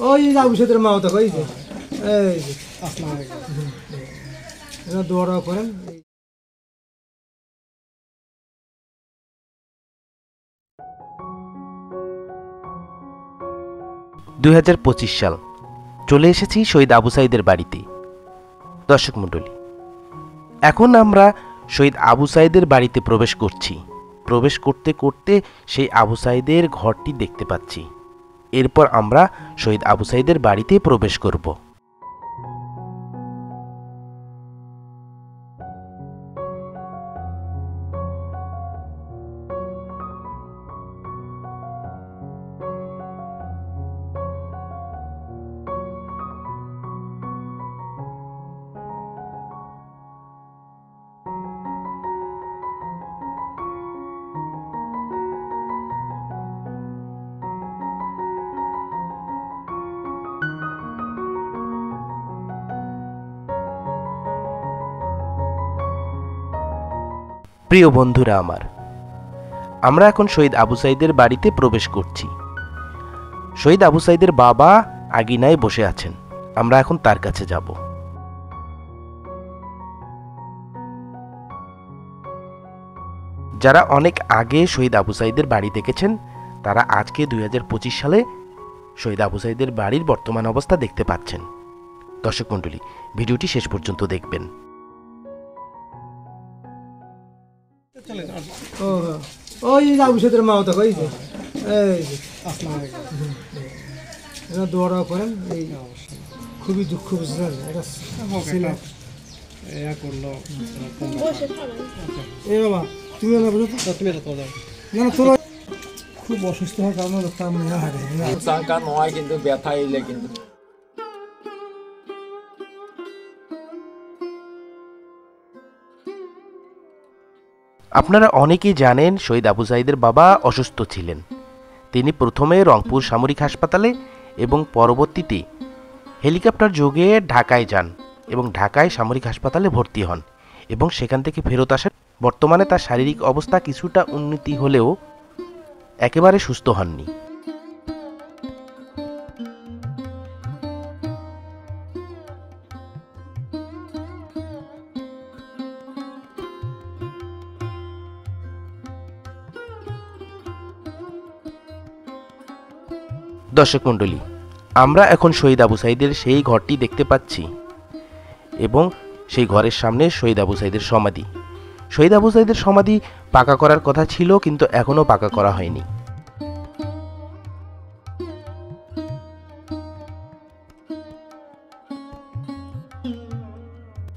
ওই যে আবু সাইদের মা তো কইছে এই যে আসসালামু আলাইকুম এরা দোয়া করেন। 2025 সাল চলে এসেছি শহীদ আবু সাইদের বাড়িতে। দর্শক মণ্ডলী, এখন আমরা শহীদ আবু সাইদের বাড়িতে প্রবেশ করছি। প্রবেশ করতে করতে সেই আবু সাইদের ঘরটি দেখতে পাচ্ছি। এরপর আমরা শহীদ আবু সাইদের বাড়িতে প্রবেশ করব। প্রিয় বন্ধুরা আমার, আমরা এখন শহীদ আবু সাইদের বাড়িতে প্রবেশ করছি। শহীদ আবু সাইদের বাবা আঙিনায় বসে আছেন। আমরা এখন তার কাছে যাব। যারা অনেক আগে শহীদ আবু সাইদের বাড়ি দেখেছেন, তারা আজকে 2025 সালে শহীদ আবু সাইদের বাড়ির বর্তমান অবস্থা দেখতে পাচ্ছেন। দর্শক মণ্ডলী, ভিডিওটি শেষ পর্যন্ত দেখবেন। ওই যে আবু সাইদের মা তো কইছে এই যে আসসালামু আলাইকুম এরা দোয়া করেন। এই খুবই দুঃখ বুঝলেন, এটা ছিল এয়া করলো। এই বাবা তুমি না বুঝো তো, তুমি এটা তো দাও না না, তোরা খুব অসুস্থ হওয়ার কারণে লোকটা আমি হারে না চাকা নয়, কিন্তু ব্যথা এলে কিন্তু আপনারা অনেকেই জানেন শহীদ আবু সাইদের বাবা অসুস্থ ছিলেন। তিনি প্রথমে রংপুর সামরিক হাসপাতালে এবং পরবর্তীতে হেলিকপ্টার যোগে ঢাকায় যান এবং ঢাকায় সামরিক হাসপাতালে ভর্তি হন এবং সেখান থেকে ফেরত আসেন। বর্তমানে তার শারীরিক অবস্থা কিছুটা উন্নতি হলেও একেবারে সুস্থ হননি। দর্শক মণ্ডলী, আমরা এখন শহীদ আবু সাইদের সেই ঘরটি দেখতে পাচ্ছি এবং সেই ঘরের সামনে শহীদ আবু সাইদের সমাধি। শহীদ আবু সাইদের সমাধি পাকা করার কথা ছিল, কিন্তু এখনো পাকা করা হয়নি।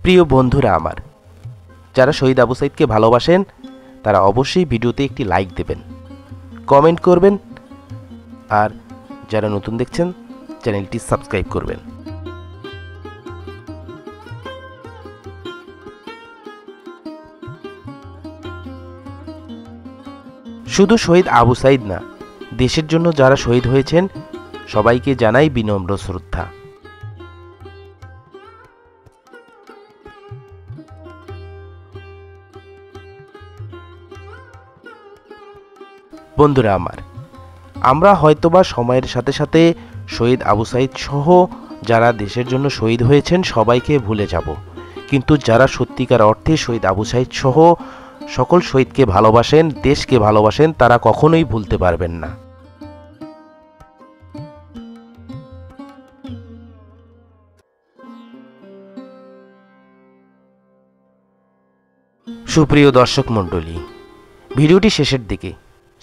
প্রিয় বন্ধুরা আমার, যারা শহীদ আবু সাইদকে ভালোবাসেন তারা অবশ্যই ভিডিওতে একটি লাইক দেবেন, কমেন্ট করবেন, আর যারা নতুন দেখছেন চ্যানেলটি সাবস্ক্রাইব করবেন। শুধু শহীদ আবু সাইদ না, দেশের জন্য যারা শহীদ হয়েছেন সবাইকে জানাই বিনম্র শ্রদ্ধা। বন্ধুরা আমার, আমরা হয়তোবা সময়ের সাথে সাথে শহীদ আবু সাইদ সহ যারা দেশের জন্য শহীদ হয়েছেন সবাইকে ভুলে যাব, কিন্তু যারা সত্যিকার অর্থে শহীদ আবু সাইদ সহ সকল শহীদকে ভালোবাসেন, দেশকে ভালোবাসেন, তারা কখনোই ভুলতে পারবেন না। সুপ্রিয় দর্শক মণ্ডলী, ভিডিওটি শেষের দিকে,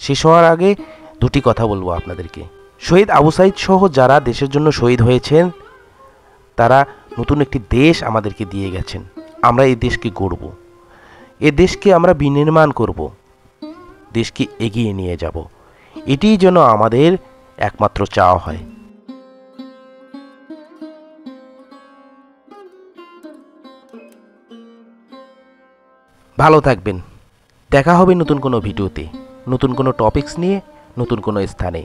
শেষ হওয়ার আগে দুটি কথা বলবো আপনাদেরকে। শহীদ আবু সাইদ সহ যারা দেশের জন্য শহীদ হয়েছেন তারা নতুন একটি দেশ আমাদেরকে দিয়ে গেছেন। আমরা এই দেশকে গড়ব, এ দেশকে আমরা বিনির্মাণ করব, দেশকে এগিয়ে নিয়ে যাব, এটিই যেন আমাদের একমাত্র চাওয়া হয়। ভালো থাকবেন, দেখা হবে নতুন কোনো ভিডিওতে, নতুন কোনো টপিকস নিয়ে, নতুন কোনো স্থানে।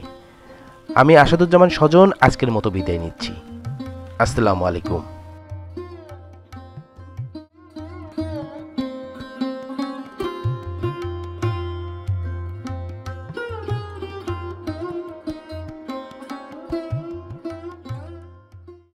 আমি আসাদুজ্জামান সজন আজকের মতো বিদায় নিচ্ছি। আসসালামু আলাইকুম।